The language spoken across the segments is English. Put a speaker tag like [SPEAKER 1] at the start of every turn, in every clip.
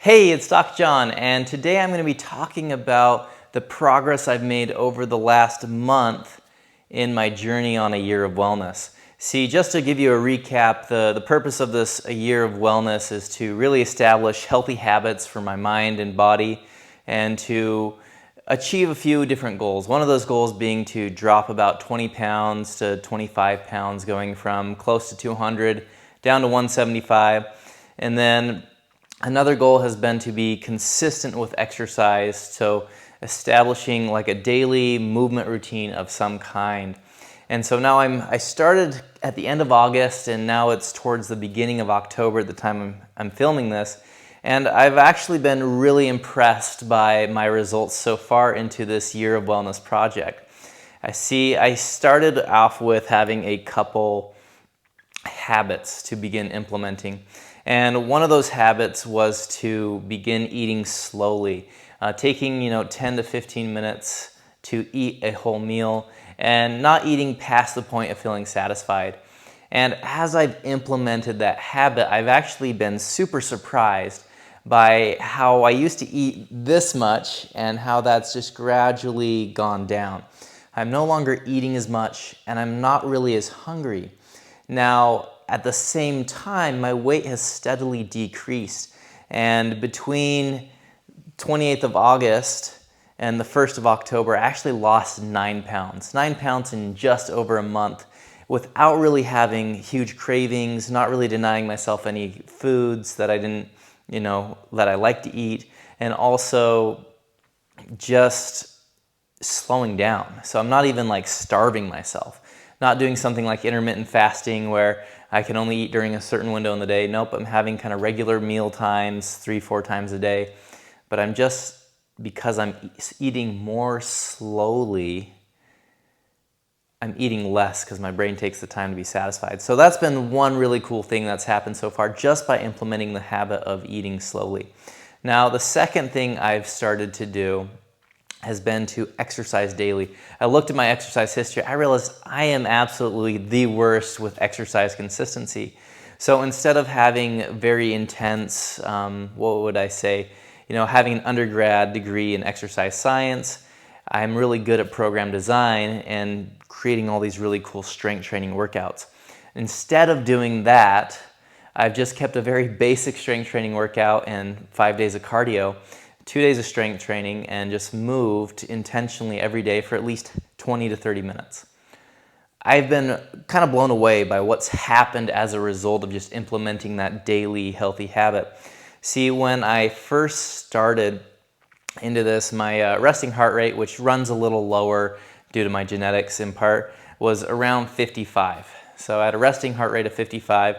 [SPEAKER 1] Hey, it's Dr. John, and today I'm going to be talking about the progress I've made over the last month in my journey on a year of wellness. See, just to give you a recap, the purpose of this a year of wellness is to really establish healthy habits for my mind and body and to achieve a few different goals. One of those goals being to drop about 20 pounds to 25 pounds, going from close to 200 down to 175. And then another goal has been to be consistent with exercise, so establishing like a daily movement routine of some kind. And so now I started at the end of August, and now it's towards the beginning of October at the time I'm filming this. And I've actually been really impressed by my results so far into this year of wellness project. I started off with having a couple habits to begin implementing. And one of those habits was to begin eating slowly, taking 10 to 15 minutes to eat a whole meal and not eating past the point of feeling satisfied. And as I've implemented that habit, I've actually been super surprised by how I used to eat this much and how that's just gradually gone down. I'm no longer eating as much and I'm not really as hungry. Now, at the same time, my weight has steadily decreased, and between 28th of August and the 1st of October, I actually lost 9 pounds. 9 pounds in just over a month without really having huge cravings, not really denying myself any foods that I didn't, that I like to eat, and also just slowing down. So I'm not even like starving myself. Not doing something like intermittent fasting where I can only eat during a certain window in the day. Nope, I'm having kind of regular meal times, 3-4 times a day. But because I'm eating more slowly, I'm eating less because my brain takes the time to be satisfied. So that's been one really cool thing that's happened so far just by implementing the habit of eating slowly. Now, the second thing I've started to do has been to exercise daily. I looked at my exercise history. I realized I am absolutely the worst with exercise consistency. So instead of having very intense, having an undergrad degree in exercise science, I'm really good at program design and creating all these really cool strength training workouts. Instead of doing that, I've just kept a very basic strength training workout and 5 days of cardio, 2 days of strength training, and just moved intentionally every day for at least 20 to 30 minutes. I've been kind of blown away by what's happened as a result of just implementing that daily healthy habit. See, when I first started into this, my resting heart rate, which runs a little lower due to my genetics in part, was around 55. So I had a resting heart rate of 55.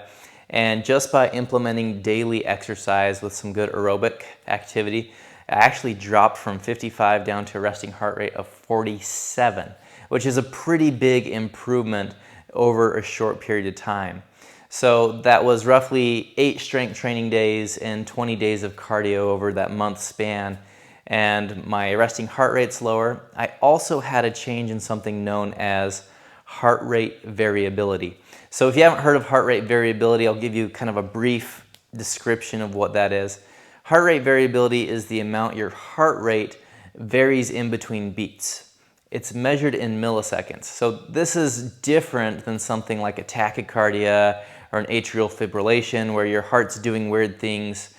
[SPEAKER 1] And just by implementing daily exercise with some good aerobic activity, I actually dropped from 55 down to a resting heart rate of 47, which is a pretty big improvement over a short period of time. So that was roughly 8 strength training days and 20 days of cardio over that month span. And my resting heart rate's lower. I also had a change in something known as heart rate variability. So if you haven't heard of heart rate variability, I'll give you kind of a brief description of what that is. Heart rate variability is the amount your heart rate varies in between beats. It's measured in milliseconds. So this is different than something like a tachycardia or an atrial fibrillation where your heart's doing weird things.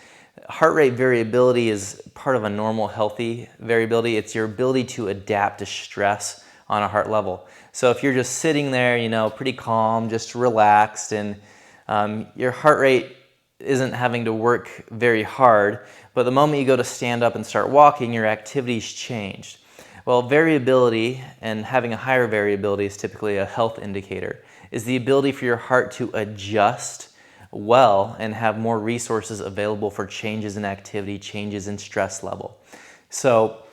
[SPEAKER 1] Heart rate variability is part of a normal, healthy variability. It's your ability to adapt to stress on a heart level. So if you're just sitting there, pretty calm, just relaxed, and your heart rate isn't having to work very hard, but the moment you go to stand up and start walking, your activity's changed. Well, variability, and having a higher variability is typically a health indicator, is the ability for your heart to adjust well and have more resources available for changes in activity, changes in stress level. So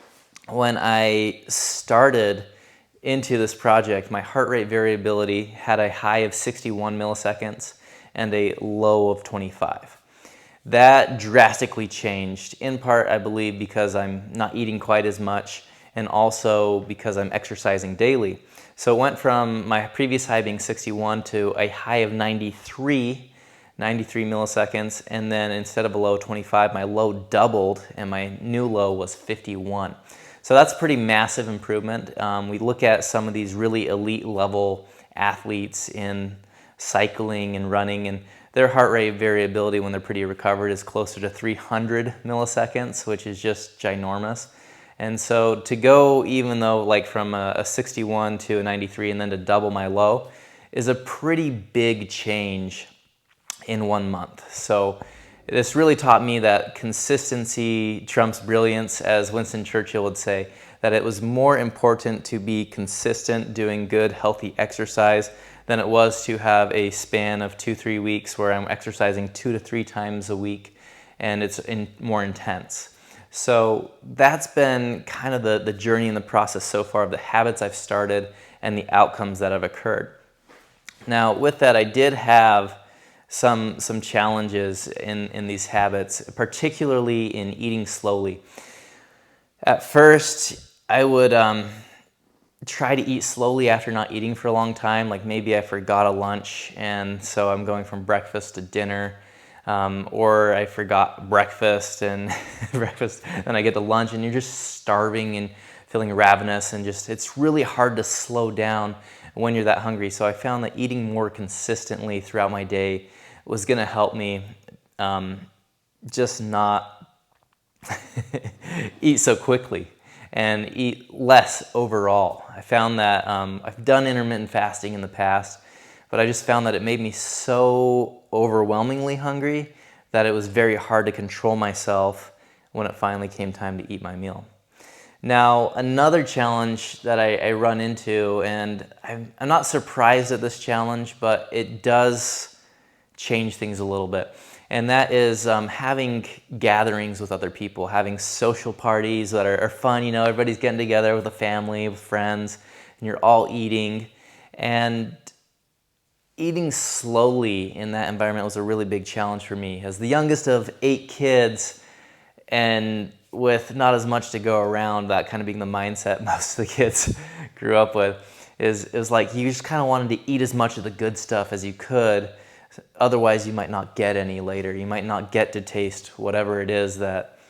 [SPEAKER 1] when I started into this project, my heart rate variability had a high of 61 milliseconds and a low of 25. That drastically changed, in part, I believe, because I'm not eating quite as much and also because I'm exercising daily. So it went from my previous high being 61 to a high of 93 93 milliseconds, and then instead of a low 25, my low doubled and my new low was 51. So that's pretty massive improvement. We look at some of these really elite level athletes in cycling and running, and their heart rate variability when they're pretty recovered is closer to 300 milliseconds, which is just ginormous. And so to go, even though like from a 61 to a 93 and then to double my low is a pretty big change in 1 month. So this really taught me that consistency trumps brilliance, as Winston Churchill would say, that it was more important to be consistent doing good, healthy exercise than it was to have a span of 2-3 weeks where I'm exercising 2 to 3 times a week and it's more intense. So that's been kind of the journey and the process so far of the habits I've started and the outcomes that have occurred. Now with that, I did have some challenges in these habits, particularly in eating slowly. At first, I would try to eat slowly after not eating for a long time. Like maybe I forgot a lunch and so I'm going from breakfast to dinner, or I forgot breakfast and breakfast, and I get to lunch and you're just starving and feeling ravenous, and just it's really hard to slow down when you're that hungry. So I found that eating more consistently throughout my day was going to help me just not eat so quickly and eat less overall. I found that I've done intermittent fasting in the past, but I just found that it made me so overwhelmingly hungry that it was very hard to control myself when it finally came time to eat my meal. Now, another challenge that I run into, and I'm not surprised at this challenge, but it does change things a little bit. And that is having gatherings with other people, having social parties that are fun. You know, everybody's getting together with a family, with friends, and you're all eating. And eating slowly in that environment was a really big challenge for me. As the youngest of 8 kids, and with not as much to go around, that kind of being the mindset most of the kids grew up with, is like you just kind of wanted to eat as much of the good stuff as you could. Otherwise, you might not get any later. You might not get to taste whatever it is that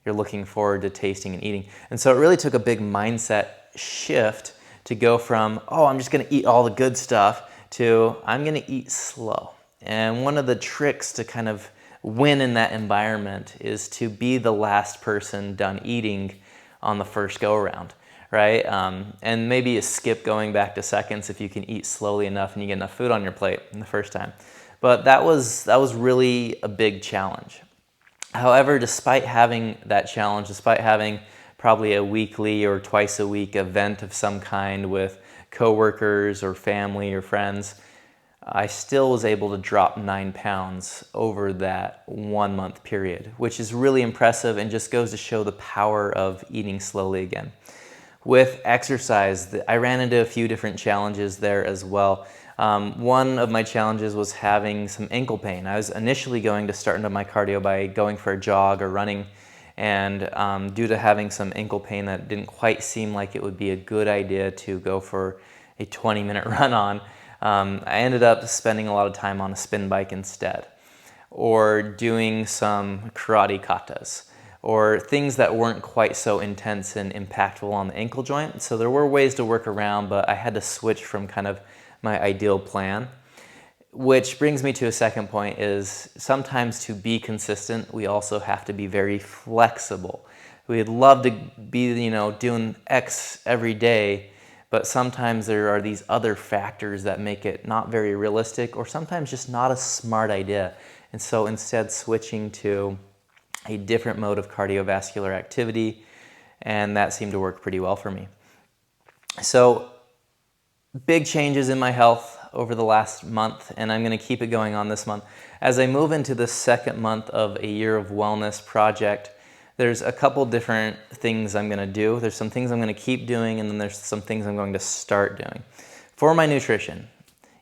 [SPEAKER 1] you're looking forward to tasting and eating. And so it really took a big mindset shift to go from, oh, I'm just going to eat all the good stuff, to I'm going to eat slow. And one of the tricks to kind of win in that environment is to be the last person done eating on the first go around, right? And maybe you skip going back to seconds if you can eat slowly enough and you get enough food on your plate in the first time. But that was really a big challenge. However, despite having that challenge, despite having probably a weekly or twice a week event of some kind with coworkers or family or friends, I still was able to drop 9 pounds over that 1 month period, which is really impressive and just goes to show the power of eating slowly again. With exercise, I ran into a few different challenges there as well. One of my challenges was having some ankle pain. I was initially going to start into my cardio by going for a jog or running, and due to having some ankle pain, that didn't quite seem like it would be a good idea to go for a 20-minute run on. I ended up spending a lot of time on a spin bike instead, or doing some karate katas, or things that weren't quite so intense and impactful on the ankle joint. So there were ways to work around, but I had to switch from kind of my ideal plan. Which brings me to a second point, is sometimes to be consistent, we also have to be very flexible. We'd love to be, doing X every day, but sometimes there are these other factors that make it not very realistic, or sometimes just not a smart idea. And so instead switching to a different mode of cardiovascular activity, and that seemed to work pretty well for me. So big changes in my health over the last month, and I'm going to keep it going on this month. As I move into the second month of a Year of Wellness project, there's a couple different things I'm going to do. There's some things I'm going to keep doing, and then there's some things I'm going to start doing. For my nutrition,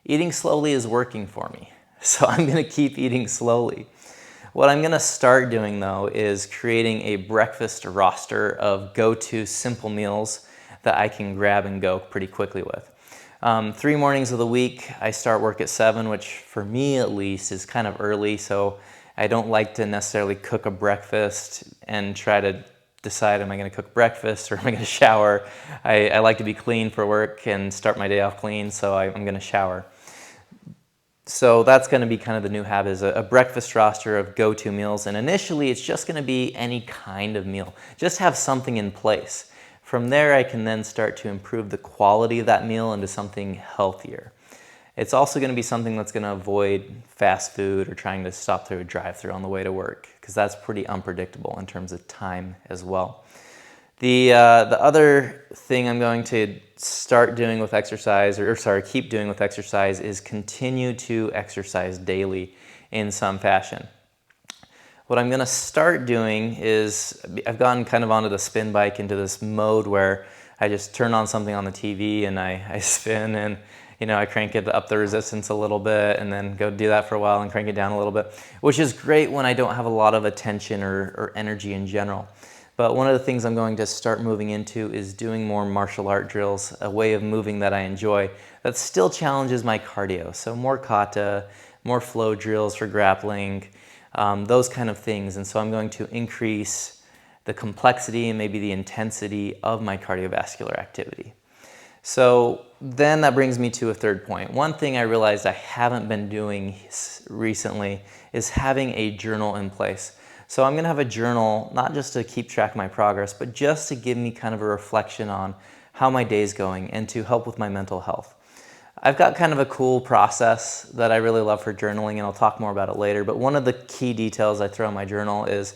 [SPEAKER 1] eating slowly is working for me, so I'm going to keep eating slowly. What I'm going to start doing, though, is creating a breakfast roster of go-to simple meals that I can grab and go pretty quickly with. 3 mornings of the week, I start work at 7, which for me at least is kind of early, so I don't like to necessarily cook a breakfast and try to decide, am I going to cook breakfast or am I going to shower? I like to be clean for work and start my day off clean, so I'm going to shower. So that's going to be kind of the new habit, is a breakfast roster of go-to meals. And initially, it's just going to be any kind of meal. Just have something in place. From there, I can then start to improve the quality of that meal into something healthier. It's also going to be something that's going to avoid fast food or trying to stop through a drive-thru on the way to work, because that's pretty unpredictable in terms of time as well. The other thing I'm going to start doing with exercise, keep doing with exercise, is continue to exercise daily in some fashion. What I'm going to start doing is, I've gotten kind of onto the spin bike, into this mode where I just turn on something on the TV and I spin, and I crank it up the resistance a little bit and then go do that for a while and crank it down a little bit, which is great when I don't have a lot of attention or energy in general. But one of the things I'm going to start moving into is doing more martial art drills, a way of moving that I enjoy that still challenges my cardio. So more kata, more flow drills for grappling, those kind of things. And so I'm going to increase the complexity and maybe the intensity of my cardiovascular activity. So then that brings me to a third point. One thing I realized I haven't been doing recently is having a journal in place. So I'm going to have a journal, not just to keep track of my progress, but just to give me kind of a reflection on how my day's going and to help with my mental health. I've got kind of a cool process that I really love for journaling, and I'll talk more about it later. But one of the key details I throw in my journal is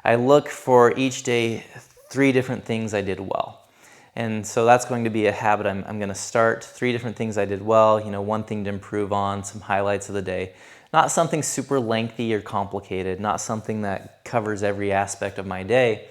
[SPEAKER 1] I look for each day 3 different things I did well. And so that's going to be a habit I'm going to start. 3 different things I did well, one thing to improve on, some highlights of the day. Not something super lengthy or complicated, not something that covers every aspect of my day,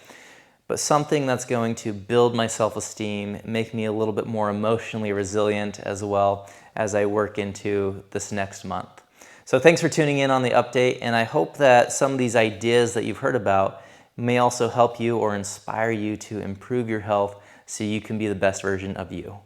[SPEAKER 1] but something that's going to build my self-esteem, make me a little bit more emotionally resilient as well as I work into this next month. So thanks for tuning in on the update, and I hope that some of these ideas that you've heard about may also help you or inspire you to improve your health so you can be the best version of you.